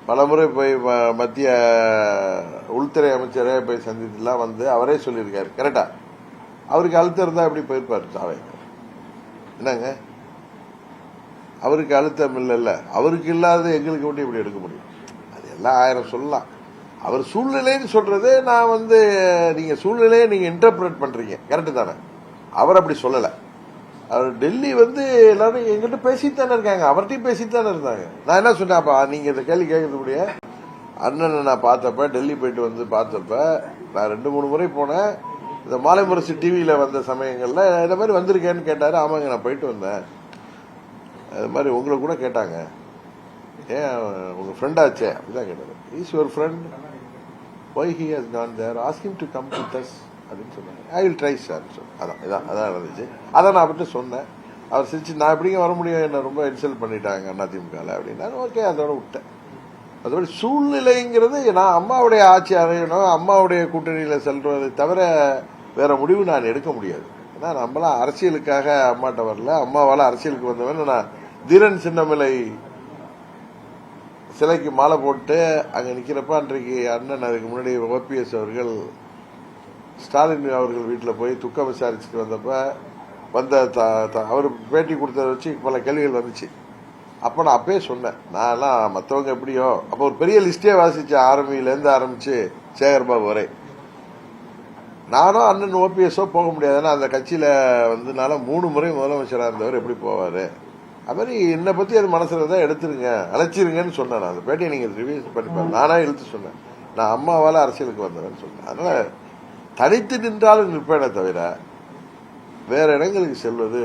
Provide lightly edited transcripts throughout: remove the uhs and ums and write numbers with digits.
பலமுறை போய் மத்திய உள்துறை அமைச்சரே போய் சந்தித்துலாம் வந்து அவரே சொல்லியிருக்காரு. கரெக்டா? அவருக்கு அழுத்தம் இருந்தா எப்படி போயிருப்பாரு தாவேக்கா? என்னங்க, அவருக்கு அழுத்தம் இல்லைல்ல, அவருக்கு இல்லாத எங்களுக்கு மட்டும் இப்படி எடுக்க முடியும்? அது எல்லாம் 1000 சொல்லலாம். அவர் சூழ்நிலைன்னு சொல்றது நான் வந்து நீங்க சூழ்நிலையை நீங்க இன்டர்பிரேட் பண்றீங்க. கரெக்டு தானே? அவர் அப்படி சொல்லல. அவர் டெல்லி வந்து எல்லாரும் எங்கிட்ட பேசிட்டு தானே இருக்காங்க, அவர்கிட்டையும் பேசிட்டு தானே இருந்தாங்க. நான் என்ன சொன்னேன், அப்ப நீங்க இந்த கேள்வி கேட்கறதுக்கூடிய அண்ணனை நான் பார்த்தப்ப, டெல்லி போயிட்டு வந்து பார்த்தப்ப, நான் 2-3 முறை போனேன். இந்த மாலை முரசு டிவியில வந்த சமயங்கள்ல இந்த மாதிரி வந்திருக்கேன்னு கேட்டாரு. ஆமாங்க, நான் போயிட்டு வந்தேன். அது மாதிரி உங்களை கூட கேட்டாங்க, ஏன் உங்க ஃப்ரெண்ட் ஆச்சே அப்படிதான் கேட்டாரு. Is your friend, why he has gone there, ask him to come with us அப்படின்னு சொன்னாங்க. I will try sir. அதான் நடந்துச்சு. அதான் நான் அவர்கிட்ட சொன்னேன். அவர் சிரிச்சு, நான் எப்படிங்க வர முடியும், என்ன ரொம்ப இன்சல்ட் பண்ணிட்டாங்க அதிமுகவில் அப்படின்னா. ஓகே, அதோட விட்டேன். அதோட சூழ்நிலைங்கிறது நான் அம்மாவுடைய ஆட்சி அறையணும், அம்மாவுடைய கூட்டணியில் செல்வதை தவிர வேற முடிவு நான் எடுக்க முடியாது. ஏன்னா நம்மளாம் அரசியலுக்காக அம்மாட்ட வரல, அம்மாவால அரசியலுக்கு வந்தவன். நான் தீரன் சின்னமலை சிலைக்கு மாலை போட்டு அங்க நிக்கிறப்ப அன்றைக்கு அண்ணன், அதுக்கு முன்னாடி ஓபிஎஸ் அவர்கள் ஸ்டாலின் அவர்கள் வீட்டில் போய் துக்கம் விசாரிச்சுட்டு வந்தப்ப அவர் பேட்டி கொடுத்ததை வச்சு பல கேள்விகள் வந்துச்சு. அப்ப நான் அப்பயே சொன்னேன், நான் எல்லாம் மற்றவங்க எப்படியோ, அப்ப ஒரு பெரிய லிஸ்டே வாசிச்சேன், ஆர்மியிலேருந்து ஆரம்பிச்சு சேகர்பாபு வரை. நானும் அண்ணன் ஓபிஎஸ்ஓ போக முடியாது, ஏன்னா அந்த கட்சியில வந்து 3 முறை முதலமைச்சராக இருந்தவர் எப்படி போவாரு. அது மாதிரி என்னை பத்தி அது மனசுல தான் எடுத்துருங்க, அழைச்சிருங்கன்னு சொன்னேன். அந்த பேட்டியை நீங்க ரிவியூஸ் பண்ணிப்பாரு. நானா இழுத்து சொன்னேன், நான் அம்மாவால அரசியலுக்கு வந்தேன்னு சொன்னேன். அதனால தனித்து நின்றாலும் நிற்பேனே தவிர வேற இடங்களுக்கு செல்வது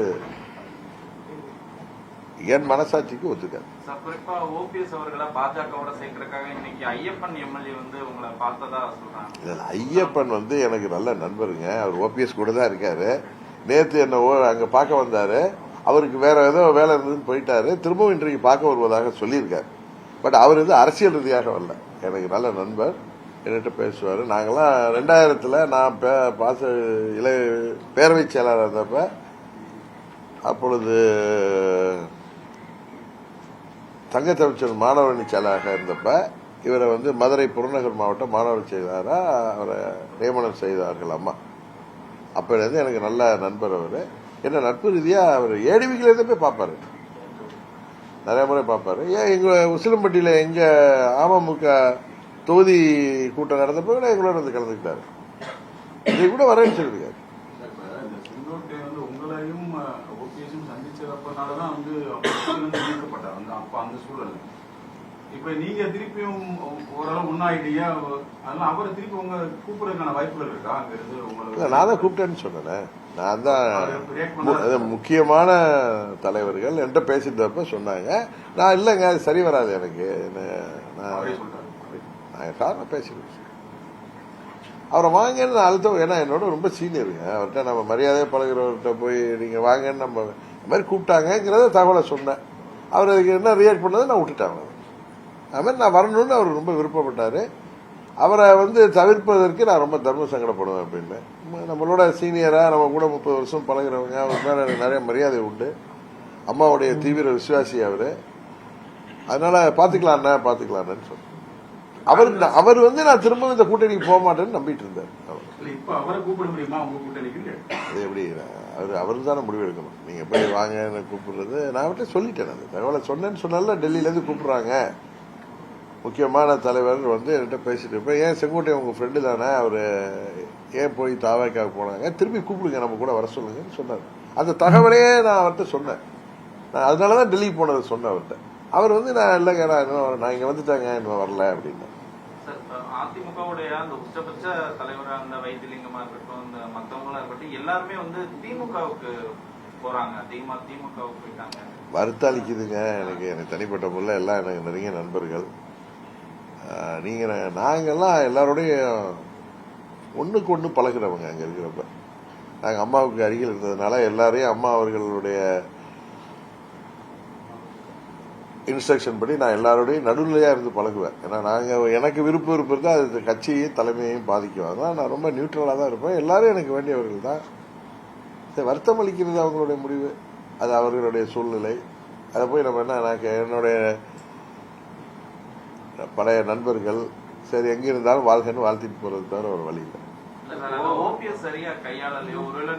என் மனசாட்சிக்கு ஒத்துக்காது. குறிப்பா ஓபிஎஸ் அவர்களை பாஜகவோட சேர்க்கறதுக்காக இன்னைக்கு ஐயப்பன் எம்எல்ஏ வந்து உங்களை பார்த்ததா சொல்றாங்க. ஐயப்பன் வந்து எனக்கு நல்ல நண்பருங்க. அவர் ஓபிஎஸ் கூட தான் இருக்காரு. நேத்து என்ன அங்க பார்க்க வந்தாரு. அவருக்கு வேற ஏதோ வேலை இருந்ததுன்னு போயிட்டாரு. திரும்பவும் இன்றைக்கு பார்க்க வருவதாக சொல்லியிருக்காரு. பட் அவர் வந்து அரசியல் ரீதியாக வரல. எனக்கு நல்ல நண்பர், என்கிட்ட பேசுவாரு. நாங்கெல்லாம் 2000 நான் பேரவை செயலாளர் இருந்தப்ப, அப்பொழுது தங்கத்தமிச்சர் மாணவரணி செயலாளராக இருந்தப்ப இவரை வந்து மதுரை புறநகர் மாவட்ட மாணவர் செயலாளரா அவரை நியமனம் செய்தார்கள் அம்மா. அப்ப இருந்து எனக்கு நல்ல நண்பர். அவரு என்ன நட்பு ரீதியா அவர் ஏடிவில இருந்து போய் பார்ப்பாரு, நிறைய முறை பார்ப்பாரு. ஏன் எங்க உசிலம்பட்டியில எங்க அமமுக தொகுதி கூட்டம் நடந்தப்ப கூட எங்களோட வந்து கலந்துக்கிட்டாரு. இதை கூட வரேன்னு சொல்லியிருக்காரு. உங்களையும் ஓபிஎஸும் சந்திச்சதப்பனாலதான் வந்து நீக்கப்பட்டார் அப்ப அந்த சூழல். இப்ப நீங்க திருப்பியும் ஓரளவு முன்னாயிட்டீங்க, அதனால அவரை திருப்பி உங்க கூப்பிடுறதுக்கான வாய்ப்புகள் இருக்கா? அங்க இருந்து உங்களுக்கு நான் தான் கூப்பிட்டேன்னு சொன்னேன். நான் தான் முக்கியமான தலைவர்கள் என்கிட்ட பேசிட்டப்ப சொன்னாங்க. நான் இல்லைங்க, அது சரி வராது எனக்கு, நான் காரணம் பேசிடுவேன். அவரை வாங்கன்னு நான் அழுத்தம். ஏன்னா என்னோட ரொம்ப சீனியருங்க. அவர்கிட்ட நம்ம மரியாதையை பழகிறவர்கிட்ட போய் நீங்க வாங்கன்னு நம்ம இந்த மாதிரி கூப்பிட்டாங்கிறத தகவலை சொன்னேன். அவர் அதுக்கு என்ன ரியாக்ட் பண்ணதை நான் விட்டுட்டேன். அது மாதிரி நான் வரணும்னு அவர் ரொம்ப விருப்பப்பட்டாரு. அவரை வந்து தவிர்ப்பதற்கு நான் ரொம்ப தர்ம சங்கடப்படுவேன் அப்படின்னு. நம்மளோட சீனியரா நம்ம கூட 30 வருஷம் பழகிறவங்க, அவர் மேல எனக்கு நிறைய மரியாதை உண்டு. அம்மாவுடைய தீவிர விசுவாசி அவரு. அதனால பாத்துக்கலான்னு சொன்னேன். அவர் வந்து நான் திரும்ப இந்த கூட்டணிக்கு போக மாட்டேன்னு நம்பிட்டு இருந்தார். அது எப்படி அவரு தானே முடிவு எடுக்கணும். நீங்க போய் வாங்க கூப்பிடுறது நான் அவர்கிட்ட சொல்லிட்டேன். அந்த தகவலை சொன்னேன்னு சொன்னால டெல்லியில இருந்து கூப்பிடுறாங்க முக்கியமான தலைவர் வந்து என்கிட்ட பேசிட்டு இருப்பேன். ஏன் செங்கோட்டை உங்க ஃப்ரெண்டு தானே, அவரு ஏன் போய் தாவாக்காக போனாங்க, திரும்பி கூப்பிடுங்க, நம்ம கூட வர சொல்லுங்கன்னு சொன்னார். அந்த தகவலையே நான் அவர்கிட்ட சொன்னேன். நான் அதனாலதான் டெல்லி போனதை சொன்னேன் அவர்கிட்ட. அவர் வந்து நான் இல்லைங்க, நான் இங்க வந்துட்டாங்க, இன்னும் வரல அப்படின்னு. அதிமுகவுடைய அந்த உச்சபட்ச தலைவராக அந்த வைத்திலிங்கமா இருக்கட்டும், இந்த மற்றவங்களா இருக்கட்டும், எல்லாருமே வந்து திமுகவுக்கு போறாங்க, திமுகவுக்கு போயிட்டாங்க. வருத்தளிக்குதுங்க. எனக்கு தனிப்பட்ட முறையில் எல்லாம் எனக்கு நிறைய நண்பர்கள். நீங்க நாங்கெல்லாம் எல்லாரோடையும் ஒண்ணுக்கு ஒண்ணு பழகிறவங்க. அங்க இருக்கிறப்ப நாங்க அம்மாவுக்கு அருகில் இருந்ததுனால எல்லாரையும் அம்மா அவர்களுடைய இன்ஸ்ட்ரக்ஷன் படி நான் எல்லாரோடையும் நடுநிலையா இருந்து பழகுவேன். ஏன்னா எனக்கு விருப்பம் இருந்தா அது கட்சியையும் தலைமையையும் பாதிக்கும். அதனால நான் ரொம்ப நியூட்ரலா தான் இருப்பேன். எல்லாரும் எனக்கு வேண்டியவர்கள் தான். வருத்தம் அளிக்கிறது அவங்களுடைய முடிவு, அது அவர்களுடைய சூழ்நிலை. அதை போய் நம்ம என்னுடைய பழைய நண்பர்கள். சரி, எங்க இருந்தாலும் வாழ்கன்னு வாழ்த்திட்டு போறது தவிர ஒரு வழி இல்லை. ஓபிஎஸ் சரியா கையாளலையோ ஒருவேளை